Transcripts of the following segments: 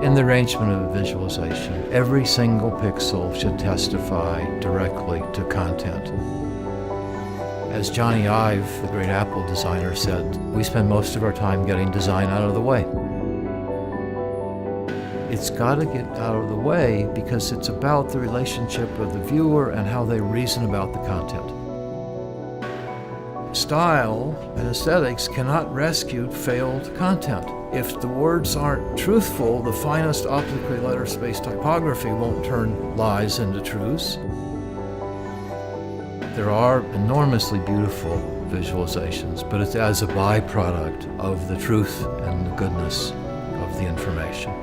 In the arrangement of a visualization, every single pixel should testify directly to content. As Johnny Ive, the great Apple designer, said, we spend most of our time getting design out of the way. It's got to get out of the way because it's about the relationship of the viewer and how they reason about the content. Style and aesthetics cannot rescue failed content. If the words aren't truthful, the finest optically letter-spaced typography won't turn lies into truths. There are enormously beautiful visualizations, but it's as a byproduct of the truth and the goodness of the information.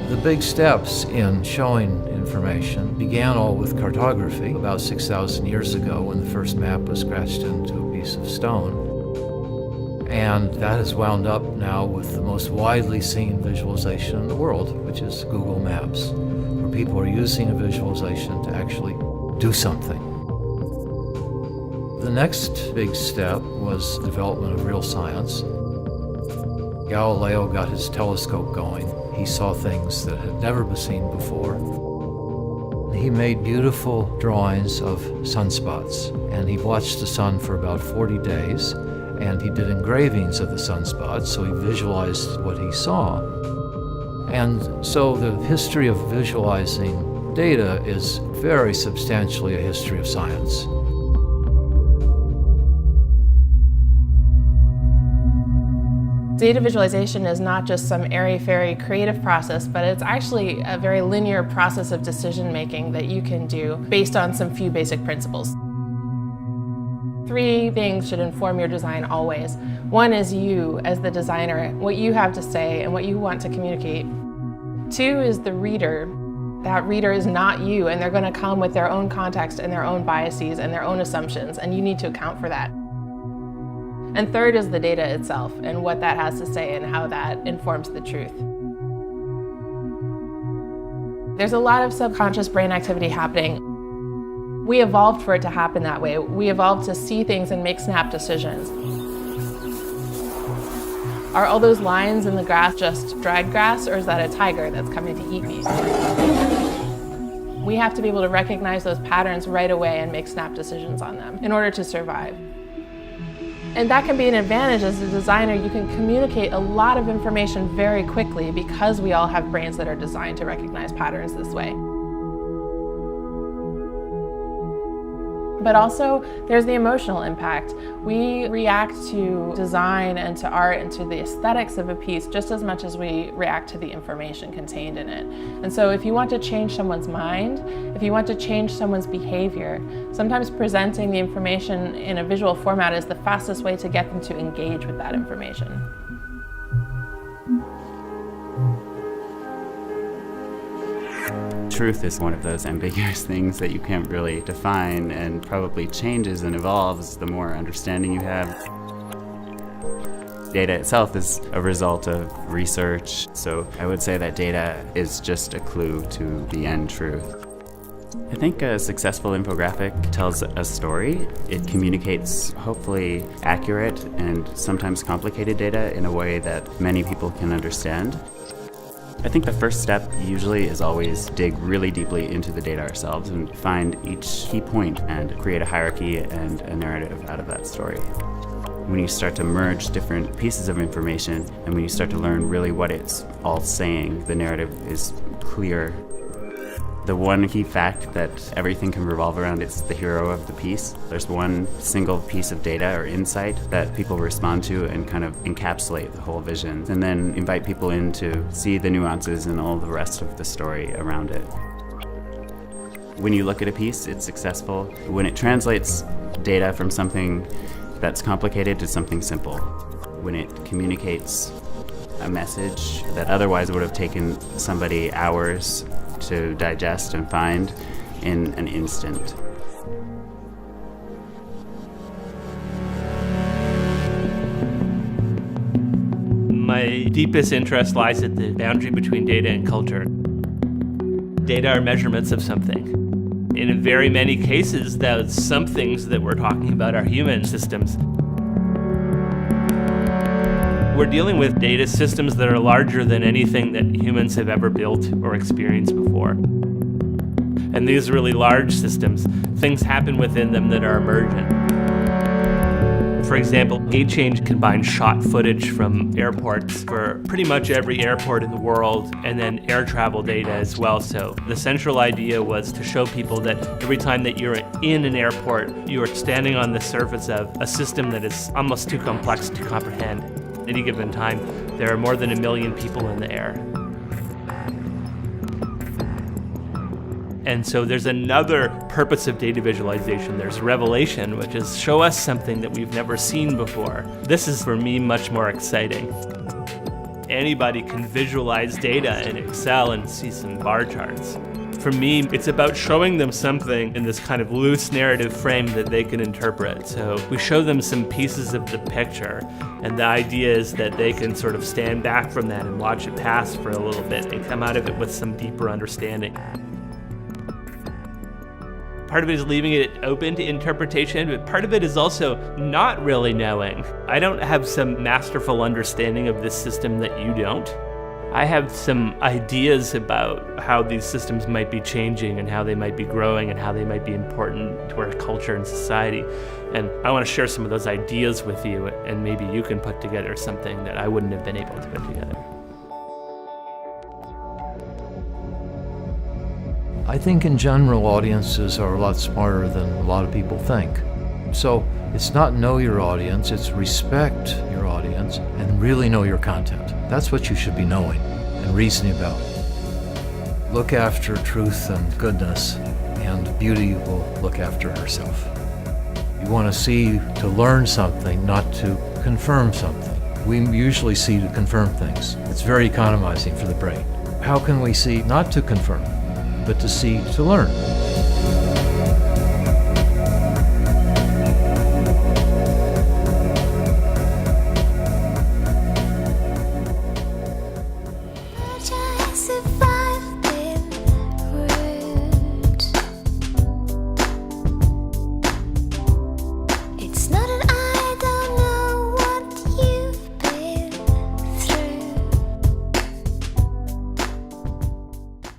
The big steps in showing information began all with cartography about 6,000 years ago when the first map was scratched into a piece of stone. And that has wound up now with the most widely seen visualization in the world, which is Google Maps, where people are using a visualization to actually do something. The next big step was the development of real science. Galileo got his telescope going. He saw things that had never been seen before. He made beautiful drawings of sunspots, and he watched the sun for about 40 days, and he did engravings of the sunspots, so he visualized what he saw. And so the history of visualizing data is very substantially a history of science. Data visualization is not just some airy-fairy creative process, but it's actually a very linear process of decision-making that you can do based on some few basic principles. 3 things should inform your design always. 1 is you as the designer, what you have to say and what you want to communicate. 2 is the reader. That reader is not you, and they're going to come with their own context and their own biases and their own assumptions, and you need to account for that. And 3rd is the data itself and what that has to say and how that informs the truth. There's a lot of subconscious brain activity happening. We evolved for it to happen that way. We evolved to see things and make snap decisions. Are all those lines in the grass just dried grass, or is that a tiger that's coming to eat me? We have to be able to recognize those patterns right away and make snap decisions on them in order to survive. And that can be an advantage as a designer. You can communicate a lot of information very quickly because we all have brains that are designed to recognize patterns this way. But also, there's the emotional impact. We react to design and to art and to the aesthetics of a piece just as much as we react to the information contained in it. And so if you want to change someone's mind, if you want to change someone's behavior, sometimes presenting the information in a visual format is the fastest way to get them to engage with that information. Truth is one of those ambiguous things that you can't really define and probably changes and evolves the more understanding you have. Data itself is a result of research, so I would say that data is just a clue to the end truth. I think a successful infographic tells a story. It communicates hopefully accurate and sometimes complicated data in a way that many people can understand. I think the first step usually is always dig really deeply into the data ourselves and find each key point and create a hierarchy and a narrative out of that story. When you start to merge different pieces of information and when you start to learn really what it's all saying, the narrative is clear. The one key fact that everything can revolve around is the hero of the piece. There's one single piece of data or insight that people respond to and kind of encapsulate the whole vision, and then invite people in to see the nuances and all the rest of the story around it. When you look at a piece, it's successful when it translates data from something that's complicated to something simple. When it communicates a message that otherwise would have taken somebody hours to digest and find in an instant. My deepest interest lies at the boundary between data and culture. Data are measurements of something. In very many cases, those somethings that we're talking about are human systems. We're dealing with data systems that are larger than anything that humans have ever built or experienced before. And these really large systems, things happen within them that are emergent. For example, Gate Change combines shot footage from airports for pretty much every airport in the world, and then air travel data as well. So the central idea was to show people that every time that you're in an airport, you are standing on the surface of a system that is almost too complex to comprehend. At any given time, there are more than 1 million people in the air. And so there's another purpose of data visualization. There's revelation, which is show us something that we've never seen before. This is, for me, much more exciting. Anybody can visualize data in Excel and see some bar charts. For me, it's about showing them something in this kind of loose narrative frame that they can interpret. So we show them some pieces of the picture, and the idea is that they can sort of stand back from that and watch it pass for a little bit and come out of it with some deeper understanding. Part of it is leaving it open to interpretation, but part of it is also not really knowing. I don't have some masterful understanding of this system that you don't. I have some ideas about how these systems might be changing and how they might be growing and how they might be important to our culture and society. And I want to share some of those ideas with you, and maybe you can put together something that I wouldn't have been able to put together. I think in general audiences are a lot smarter than a lot of people think. So it's not know your audience, it's respect your audience and really know your content. That's what you should be knowing and reasoning about. Look after truth and goodness, and beauty will look after herself. You want to see to learn something, not to confirm something. We usually see to confirm things. It's very economizing for the brain. How can we see not to confirm, but to see to learn?